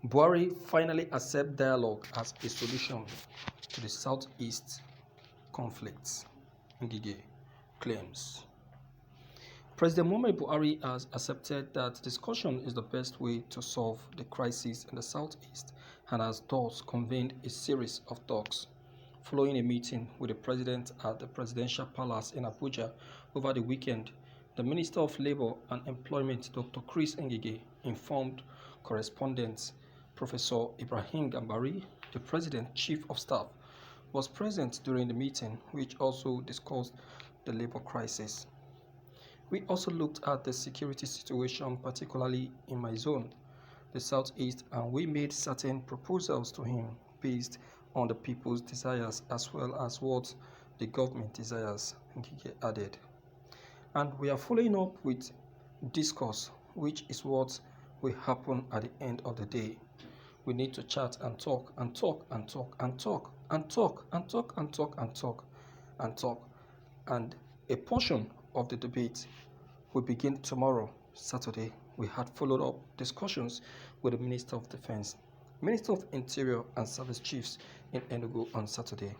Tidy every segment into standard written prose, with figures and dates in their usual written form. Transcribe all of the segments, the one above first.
Buhari finally accepts dialogue as a solution to the Southeast conflicts, Ngige claims. President Muhammadu Buhari has accepted that discussion is the best way to solve the crisis in the Southeast and has thus convened a series of talks. Following a meeting with the president at the Presidential Palace in Abuja over the weekend, the Minister of Labour and Employment, Dr. Chris Ngige, informed correspondent Professor Ibrahim Gambari, the President's Chief of Staff, was present during the meeting, which also discussed the labour crisis. We also looked at the security situation, particularly in my zone, the Southeast, and we made certain proposals to him based on the people's desires as well as what the government desires, Ngige added. And we are following up with discourse, which is what will happen at the end of the day. We need to chat and talk and talk and talk and talk and talk and talk and talk and talk and talk. And a portion of the debate will begin tomorrow, Saturday. We had followed up discussions with the Minister of Defense, Minister of Interior and Service Chiefs in Enugu on Saturday.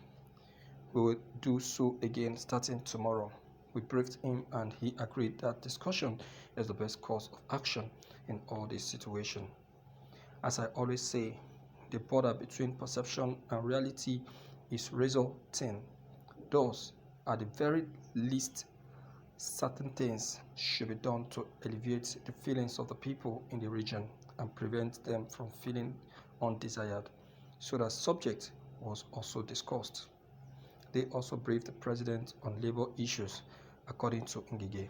We will do so again starting tomorrow. We briefed him and he agreed that discussion is the best course of action in all this situation. As I always say, the border between perception and reality is razor thin. Thus, at the very least, certain things should be done to alleviate the feelings of the people in the region and prevent them from feeling undesired. So that subject was also discussed. They also briefed the president on labor issues, according to Ngige,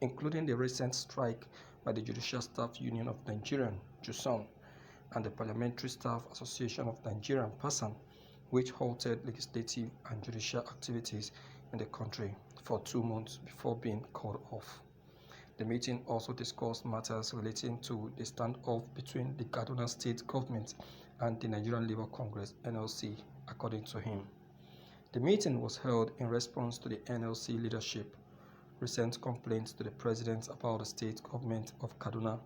including the recent strike by the Judicial Staff Union of Nigeria, JUSON, and the Parliamentary Staff Association of Nigeria, PASAN, which halted legislative and judicial activities in the country for 2 months before being called off. The meeting also discussed matters relating to the standoff between the Kaduna State government and the Nigerian Labour Congress (NLC), according to him. The meeting was held in response to the NLC leadership recent complaints to the president about the state government of Kaduna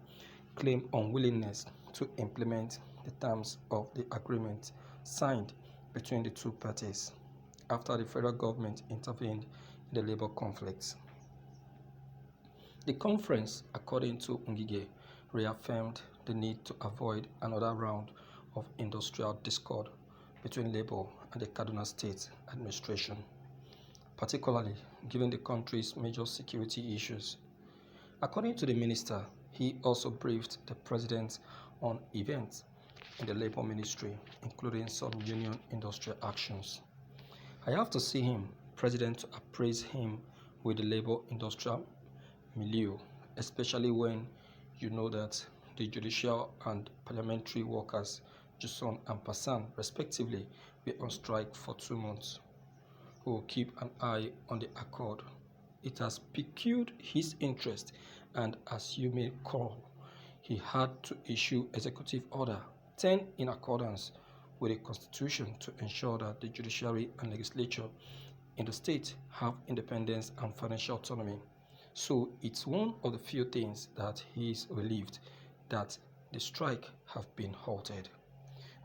claim unwillingness to implement the terms of the agreement signed between the two parties after the federal government intervened in the labor conflicts. The conference, according to Ngige, reaffirmed the need to avoid another round of industrial discord between Labour and the Kaduna State administration, particularly given the country's major security issues. According to the minister, he also briefed the president on events in the Labour Ministry, including some union industrial actions. I have to see him, President, to appraise him with the Labour industrial milieu, especially when you know that the judicial and parliamentary workers, JUSON and PASAN, respectively, were on strike for 2 months. We will keep an eye on the accord. It has piqued his interest, and as you may recall, he had to issue Executive Order 10 in accordance with the Constitution to ensure that the judiciary and legislature in the state have independence and financial autonomy. So it's one of the few things that he is relieved that the strike have been halted.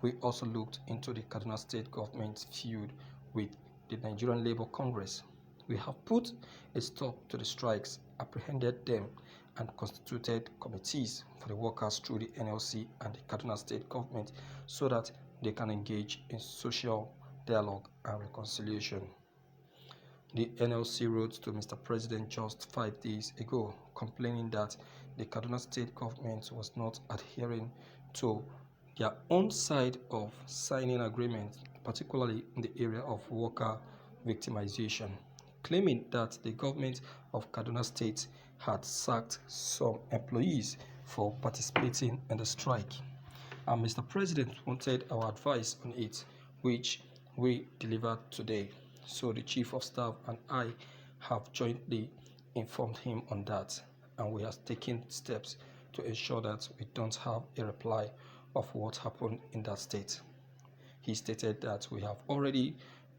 We also looked into the Kaduna State government's feud with the Nigerian Labour Congress. We have put a stop to the strikes, apprehended them, and constituted committees for the workers through the NLC and the Kaduna State government so that they can engage in social dialogue and reconciliation. The NLC wrote to Mr. President just 5 days ago, complaining that the Kaduna State government was not adhering to their own side of signing agreements, particularly in the area of worker victimization, claiming that the government of Kaduna State had sacked some employees for participating in the strike. And Mr. President wanted our advice on it, which we delivered today. So the Chief of Staff and I have jointly informed him on that, and we are taking steps to ensure that we don't have a reply of what happened in that state. He stated that we have already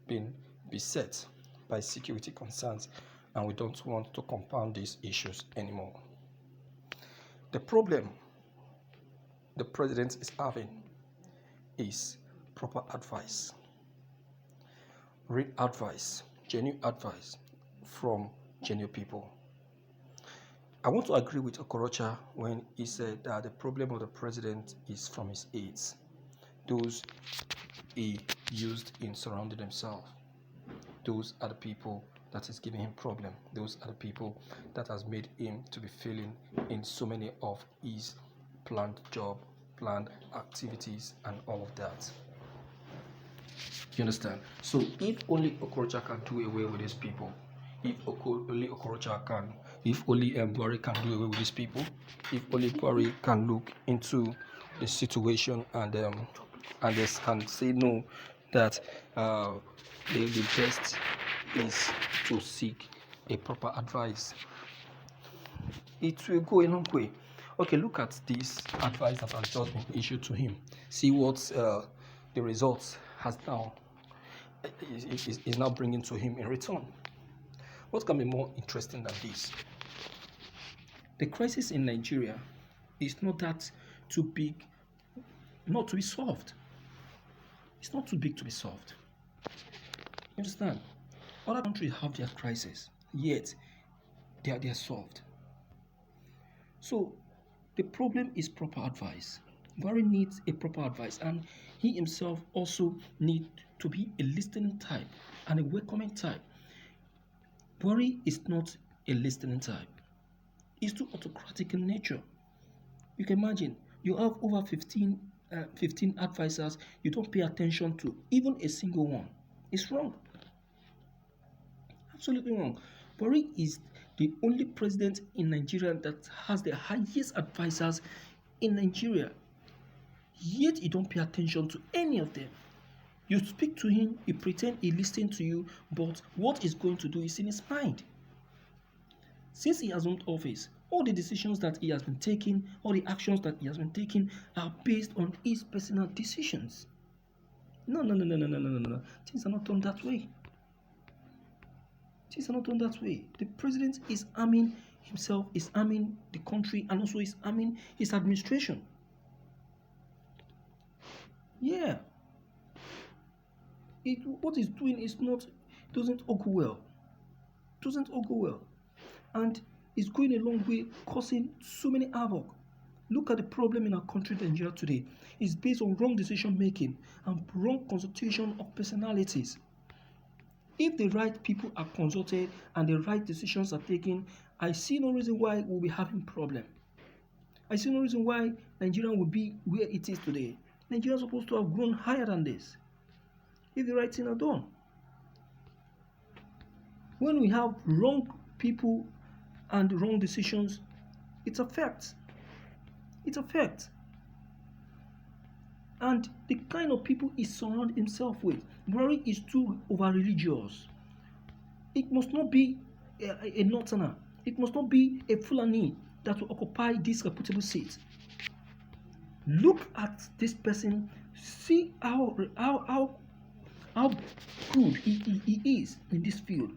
been beset by security concerns and we don't want to compound these issues anymore. The the president is having is proper advice. Real advice, genuine advice from genuine people. I want to agree with Okorocha when he said that the problem of the president is from his aides, those he used in surrounding himself. Those are the people that is giving him problem. Those are the people that has made him to be failing in so many of his planned job, planned activities, and all of that. You understand? So if only Okorocha can do away with these people, if only Okorocha can, if only Buhari can do away with these people, if only Buhari can look into the situation and say no, that the best is to seek a proper advice, it will go a long way. Okay, look at this advice that has just been issued to him. See what the results has now is now bringing to him in return. What can be more interesting than this? The crisis in Nigeria is not that too big not to be solved. It's not too big to be solved. You understand? Other countries have their crisis, yet they are solved. So the problem is proper advice. Buhari needs a proper advice, and he himself also needs to be a listening type and a welcoming type. Buhari is not a listening type. He's too autocratic in nature. You can imagine, you have over 15 advisors, you don't pay attention to even a single one. It's wrong. Absolutely wrong. Buhari is the only president in Nigeria that has the highest advisors in Nigeria. Yet you don't pay attention to any of them. You speak to him, he pretends he listens to you, but what he's going to do is in his mind. Since he has owned office, all the decisions that he has been taking, all the actions that he has been taking are based on his personal decisions. No. Things are not done that way. Things are not done that way. The president is arming himself, is arming the country, and also is arming his administration. Yeah. What he's doing doesn't augur well. Doesn't augur well. And it's going a long way, causing so many havoc. Look at the problem in our country, Nigeria today. It's based on wrong decision making and wrong consultation of personalities. If the right people are consulted and the right decisions are taken, I see no reason why we'll be having problem. I see no reason why Nigeria will be where it is today. Nigeria is supposed to have grown higher than this if the right thing are done. When we have wrong people and wrong decisions, it affects. It affects. And the kind of people he surrounds himself with. Buhari is too over-religious. It must not be a northerner. It must not be a Fulani that will occupy this reputable seat. Look at this person. See how good he is in this field.